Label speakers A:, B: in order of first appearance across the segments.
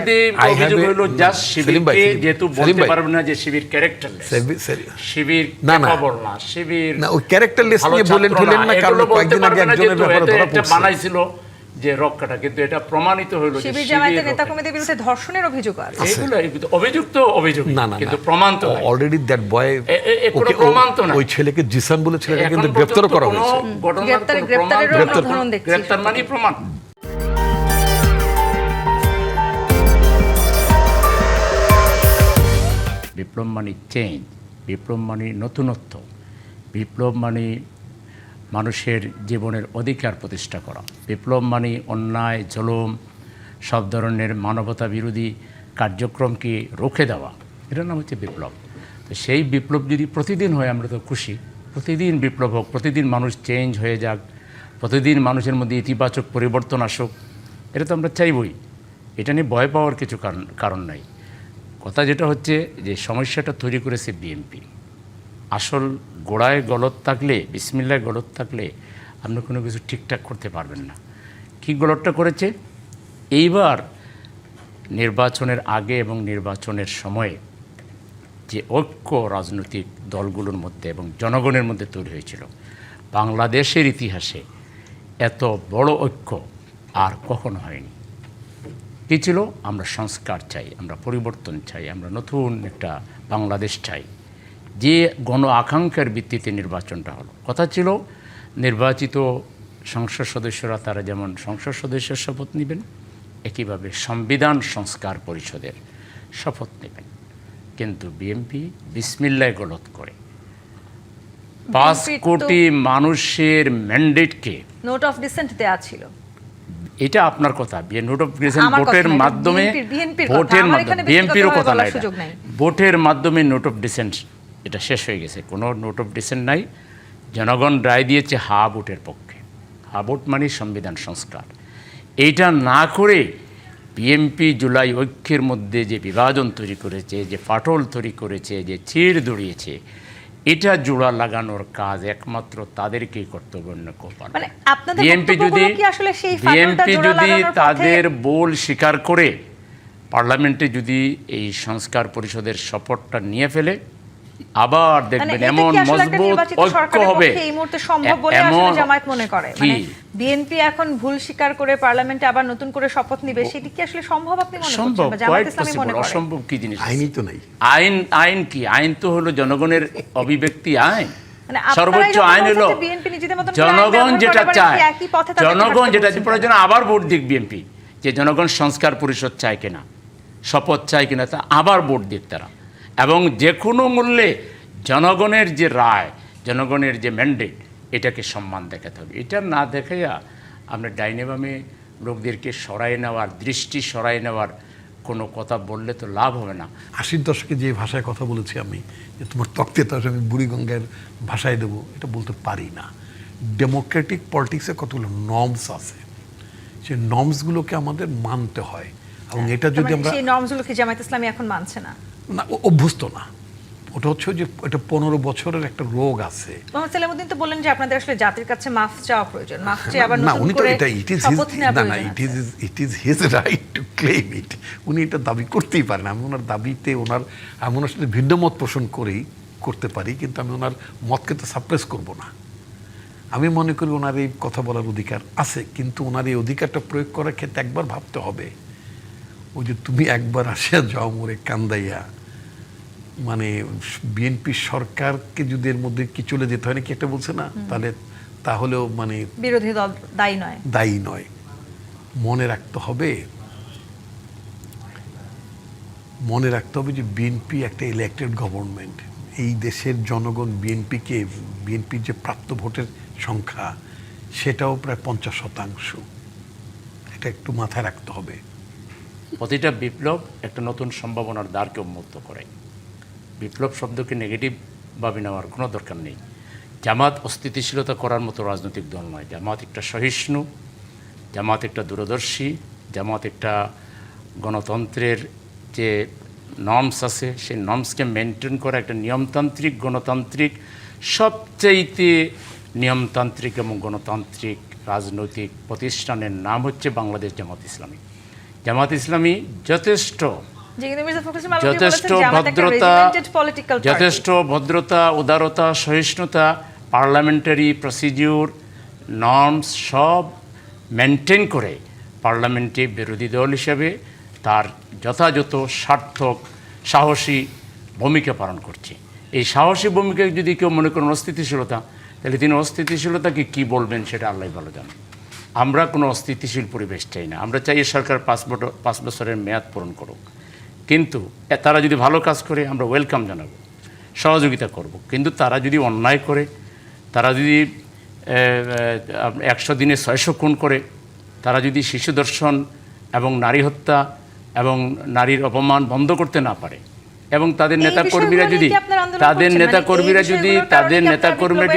A: দীর্ঘমেয়াদী অভিযোগ হলো জাস্ট শিবিরকে যেহেতু বলতে পারবে না যে শিবির ক্যারেক্টারলেস, শিবির ক্যাপাবল না, শিবির
B: না ওই ক্যারেক্টারলেস নিয়ে বলেন ফেলেন না, কারণ কয়েকদিন আগে একজনের ব্যাপারে ধরা পড়ছে
A: বানাইছিল যে রক্ষাটা, কিন্তু এটা প্রমাণিত হলো যে
C: শিবির জামায়াতের নেতাকর্মীদের বিরুদ্ধে ধর্ষণের অভিযোগ আছে।
A: এগুলো অভিযোগ তো অভিযোগ, কিন্তু প্রমাণ তো
B: অলরেডি দ্যাট বয়,
A: কোনো প্রমাণ তো নাই।
B: ওই ছেলেকে জিসান বলে ছেলেটাকে কিন্তু গ্রেফতার করা হয়েছে,
A: গ্রেফতার মানে প্রমাণ। বিপ্লব মানে চেঞ্জ, বিপ্লব মানে নতুনত্ব, বিপ্লব মানে মানুষের জীবনের অধিকার প্রতিষ্ঠা করা, বিপ্লব মানে অন্যায় জুলুম সব ধরনের মানবতা বিরোধী কার্যক্রমকে রুখে দেওয়া, এটার নাম হচ্ছে বিপ্লব। তো সেই বিপ্লব যদি প্রতিদিন হয় আমরা তো খুশি, প্রতিদিন বিপ্লব হোক, প্রতিদিন মানুষ চেঞ্জ হয়ে যাক, প্রতিদিন মানুষের মধ্যে ইতিবাচক পরিবর্তন আসুক, এটা তো আমরা চাইবই, এটা নিয়ে ভয় পাওয়ার কিছু কারণ নাই। কথা যেটা হচ্ছে যে সমস্যাটা তৈরি করেছে বিএনপি। আসল গোড়ায় গলত থাকলে, বিসমিল্লায় গলত থাকলে আপনি কোনো কিছু ঠিকঠাক করতে পারবেন না। কী গলতটা করেছে? এইবার নির্বাচনের আগে এবং নির্বাচনের সময়ে যে ঐক্য রাজনৈতিক দলগুলোর মধ্যে এবং জনগণের মধ্যে তৈরি হয়েছিল, বাংলাদেশের ইতিহাসে এত বড় ঐক্য আর কখনো হয়নি। কী ছিল? আমরা সংস্কার চাই, আমরা পরিবর্তন চাই, আমরা নতুন একটা বাংলাদেশ চাই। যে গণ আকাঙ্ক্ষার ভিত্তিতে নির্বাচনটা হলো। কথা ছিল নির্বাচিত সংসদ সদস্যরা তারা যেমন সংসদ সদস্যের শপথ নেবেন, একইভাবে সংবিধান সংস্কার পরিষদের শপথ নেবেন। কিন্তু বিএনপি বিসমিল্লায় গলত করে 5 কোটি মানুষের ম্যান্ডেটকে
C: নোট অফ ডিসেন্ট দেয়া ছিল।
A: এটা আপনার কথা, নোট অফ ডিসেন্ট ভোটের মাধ্যমে, বিএনপিরও কথা নাই, ভোটের মাধ্যমে নোট অফ ডিসেন্ট এটা শেষ হয়ে গেছে, কোনো নোট অফ ডিসেন্ট নাই। জনগণ রায় দিয়েছে হা ভোটের পক্ষে। হা ভোট মানে সংবিধান সংস্কার। এইটা না করে বিএনপি জুলাই ঐক্যের মধ্যে যে বিভাজন তৈরি করেছে, যে ফাটল তৈরি করেছে, যে চিড় দড়িয়েছে, এটা জোড়া লাগানোর কাজ একমাত্র তাদেরকেই কর্তব্য করবে। বিএনপি যদি তাদের বোল স্বীকার করে পার্লামেন্টে যদি এই সংস্কার পরিষদের শপথটা নিয়ে ফেলে, আবার দেখবেন এমন মজবুত ঐক্য হবে।
C: এই মুহূর্তে সম্ভব বলে আসলে জামায়াত মনে করে, মানে বিএনপি এখন ভুল স্বীকার করে পার্লামেন্টে আবার নতুন করে শপথ নিবে, সেটি কি আসলে সম্ভব আপনি মনে করছেন? জামায়াত ইসলামী মনে করে
A: অসম্ভব কি জিনিস?
B: আইনই তো নাই।
A: আইন কি? আইন তো হলো জনগণের অভিব্যক্তি আইন, সর্বোচ্চ আইন হলো জনগণ যেটা চায়, জনগণ যেটা প্রয়োজন আবার ভোট দিক বিএনপি, যে জনগণ সংস্কার পরিষদ চায় কিনা, শপথ চায় কিনা, তা আবার ভোট দিক তারা। এবং যে কোনো মূল্যে জনগণের যে রায়, জনগণের যে ম্যান্ডেট, এটাকে সম্মান দেখাতে হবে। এটা না দেখাইয়া আমরা ডাইনে বামে লোকদেরকে সরাই নেওয়ার, দৃষ্টি সরাই নেওয়ার কোনো কথা বললে তো লাভ হবে না।
B: 80-র দশকে যে ভাষায় কথা বলেছি আমি, যে তোমার তক্তে তার আমি বুড়িগঙ্গার ভাষায় দেবো, এটা বলতে পারি না। ডেমোক্রেটিক পলিটিক্সে কতগুলো নর্মস আছে, সেই নর্মসগুলোকে আমাদের মানতে হয়। এবং এটা যদি আমরা
C: সেই নর্মসগুলোকে জামায়াত ইসলামী এখন মানছে না,
B: অভ্যস্ত না। ওটা হচ্ছে যে এটা 15 বছরের একটা রোগ আছে।
C: মোহাম্মদ সালামউদ্দিন তো বললেন যে আপনাদের আসলে জাতির কাছে মাফ চাওয়া প্রয়োজন, মাফ চেয়ে আবার নতুন করে শপথ নেওয়া প্রয়োজন।
B: It is his right to claim ইট। উনি এটা দাবি করতেই পারেন। আমি ওনার দাবিতে আমি ওনার সাথে ভিন্ন মত পোষণ করেই করতে পারি, কিন্তু আমি ওনার মতকে তো সাপ্রেস করব না। আমি মনে করি ওনার এই কথা বলার অধিকার আছে, কিন্তু ওনার এই অধিকারটা প্রয়োগ করার ক্ষেত্রে একবার ভাবতে হবে। ওই যে তুমি একবার আসিয়া যাও মোরে কান্দাইয়া, মানে বিএনপি সরকারকে যদি এর মধ্যে কি চলে যেতে হয় নাকি একটা বলছে না, তাহলেও মানে
C: বিরোধী দল দায়ী নয়। মনে রাখতে হবে যে বিএনপি একটা ইলেক্টেড গভর্নমেন্ট। এই দেশের জনগণ বিএনপির যে প্রাপ্ত ভোটের সংখ্যা, সেটাও প্রায় 50%। এটা একটু মাথায় রাখতে হবে।
A: প্রতিটা বিপ্লব একটা নতুন সম্ভাবনার দ্বারকে উন্মুক্ত করে। বিপ্লব শব্দকে নেগেটিভভাবে নেওয়ার কোনো দরকার নেই। জামাত অস্থিতিশীলতা করার মতো রাজনৈতিক দল নয়। জামাত একটা সহিষ্ণু, জামাত একটা দূরদর্শী, জামাত একটা গণতন্ত্রের যে নর্মস আছে, সেই নর্মসকে মেনটেন করা একটা নিয়মতান্ত্রিক, গণতান্ত্রিক, সবচাইতে নিয়মতান্ত্রিক এবং গণতান্ত্রিক রাজনৈতিক প্রতিষ্ঠানের নাম হচ্ছে বাংলাদেশ জামাত ইসলামী। জামাত ইসলামী যথেষ্ট
D: যে কিন্তু মির্জা ফখরুল ইসলাম আলমগীর
A: যথেষ্ট
D: বলেছেন জামাত একটা
A: ভদ্রতা,
D: regimented political party।
A: যথেষ্ট ভদ্রতা, উদারতা, সহিষ্ণুতা, পার্লামেন্টারি প্রসিডিউর, নর্মস সব মেনটেন করে পার্লামেন্টে বিরোধী দল হিসেবে তার যথাযথ সার্থক সাহসী ভূমিকা পালন করছে। এই সাহসী ভূমিকায় যদি কেউ মনে করেন অস্থিতিশীলতা, তাহলে তিনি অস্থিতিশীলতাকে কী বলবেন সেটা আল্লাহ ভালো জানেন। আমরা কোনো অস্থিতিশীল পরিবেশ চাই না। আমরা চাই এই সরকার 5 বছরের মেয়াদ পূরণ করুক, কিন্তু তারা যদি ভালো কাজ করে আমরা ওয়েলকাম জানাবো, সহযোগিতা করব। কিন্তু তারা যদি অন্যায় করে, তারা যদি 100 দিনে 600 খুন করে, তারা যদি শিশু ধর্ষণ এবং নারী হত্যা এবং নারীর অপমান বন্ধ করতে না পারে, এবং তাদের নেতাকর্মীরা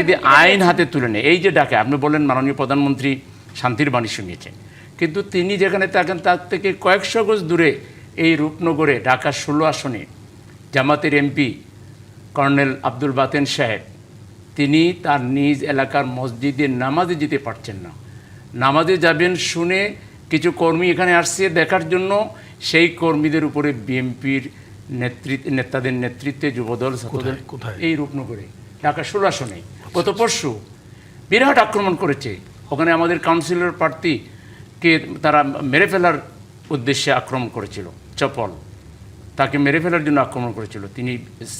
A: যদি আইন হাতে তুলে নেয়, এই যে ডাকে আপনি বলেন মাননীয় প্রধানমন্ত্রী শান্তির বাণী শুনিয়েছেন, কিন্তু তিনি যেখানে থাকেন তার থেকে কয়েকশো গজ দূরে এই রূপনগরে ঢাকা 16 আসনে জামাতের এমপি কর্নেল আব্দুল বাতেন সাহেব, তিনি তার নিজ এলাকার মসজিদে নামাজে যেতে পারছেন না। নামাজে যাবেন শুনে কিছু কর্মী এখানে আসছে দেখার জন্য, সেই কর্মীদের উপরে বিএনপির নেতাদের নেতৃত্বে যুবদল ছাত্রদল এই রূপনগরে ঢাকা 16 আসনে গত পরশু বিরাট আক্রমণ করেছে। ওখানে আমাদের কাউন্সিলর প্রার্থীকে তারা মেরে ফেলার উদ্দেশ্যে আক্রমণ করেছিল, চপল তাকে মেরে ফেলার জন্য আক্রমণ করেছিল। তিনি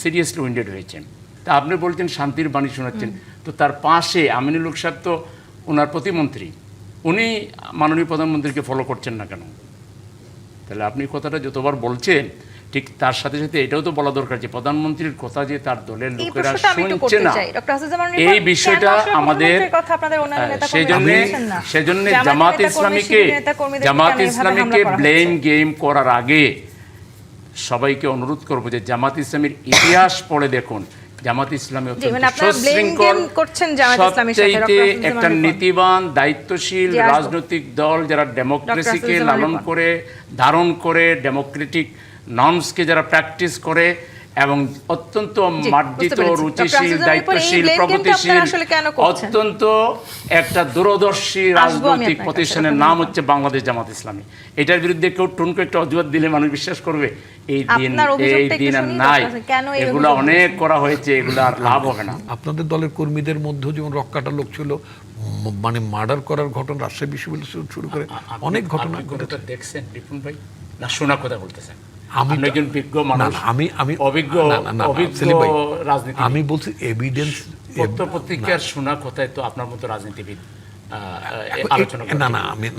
A: সিরিয়াসলি উইন্ডেড হয়েছেন। তা আপনি বলছেন শান্তির বাণী শোনাচ্ছেন, তো তার পাশে আমিনুল হক সাহেব তো ওনার প্রতিমন্ত্রী, উনি মাননীয় প্রধানমন্ত্রীকে ফলো করছেন না কেন? তাহলে আপনি কথাটা যতবার বলছেন, ঠিক তার সাথে সাথে এটাও তো বলা দরকার যে প্রধানমন্ত্রীর কথা যে তার দলের লোকেরা শুনছে না, এই বিষয়টা আমাদের। সেজন্য জামাত ইসলামীকে ব্লেম গেম করার আগে সবাইকে অনুরোধ করবো যে জামাত ইসলামীর ইতিহাস পড়ে দেখুন। জামাত ইসলামী সবচেয়ে একটা নীতিবান দায়িত্বশীল রাজনৈতিক দল, যারা ডেমোক্রেসিকে লালন করে ধারণ করে, ডেমোক্রেটিক নর্মসকে যারা প্র্যাকটিস করে এবং অত্যন্ত মার্জিত, রুচিশীল, দায়িত্বশীল, প্রগতিশীল, অত্যন্ত একটা দূরদর্শী রাজনৈতিক প্রতিষ্ঠানের নাম হচ্ছে বাংলাদেশ জামাত ইসলামী। এটার বিরুদ্ধে কেউ টুনকো একটা অজুহাত দিলে মানুষ বিশ্বাস করবে? এই দিন আর নাই। এগুলো অনেক করা হয়েছে, এগুলো আর লাভ হবে না।
B: আপনাদের দলের কর্মীদের মধ্যেও যেমন রক্কাটা লোক ছিল, মানে মার্ডার করার ঘটনা রাজশাহী বিশ্ববিদ্যালয় শুরু করে অনেক ঘটনা ঘটেছে।
A: দেখছেন রিপুন ভাই, না শোনা কথা বলতেছেন?
B: আমি বলছি এভিডেন্স,
A: পত্রিকার শোনা কথায় তো আপনার মতো রাজনীতিবিদ আলোচনা করেন।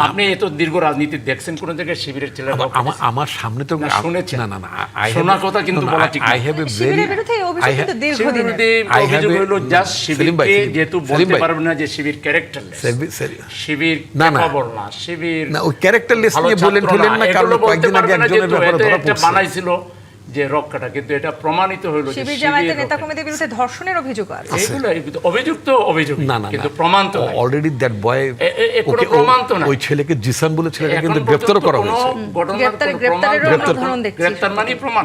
A: আপনি এত দীর্ঘ রাজনীতি দেখছেন, কোন জায়গায় শিবিরের ছেলে
B: আমার সামনে তো
A: শুনেছেন?
B: না,
A: শোনা কথা কিন্তু বলা ঠিক না। যেহেতু বলতে পারবেন না যে শিবির ক্যারেক্টারলেস, শিবির খবর না, শিবির
B: ওই ক্যারেক্টারলেস নিয়ে বলেন ফেলেন না, কারণ কয়েকদিন আগে একজনের ব্যাপারে ধরা পড়ছে
A: বানাইছিল যে রক্ষাটা, কিন্তু এটা প্রমাণিত হলো যে
D: শিবির জামায়াতের নেতাকর্মীদের বিরুদ্ধে ধর্ষণের অভিযোগ আছে।
A: এগুলো অভিযোগ না, কিন্তু প্রমাণ তো নাই।
B: অলরেডি দ্যাট বয়,
A: ওকে প্রমাণ তো নাই।
B: ওই ছেলেকে জিসান বলে ছেলেকে কিন্তু গ্রেফতার করা হয়েছে।
D: গ্রেফতারের উদাহরণ দেখছি।
A: গ্রেফতার মানে প্রমাণ।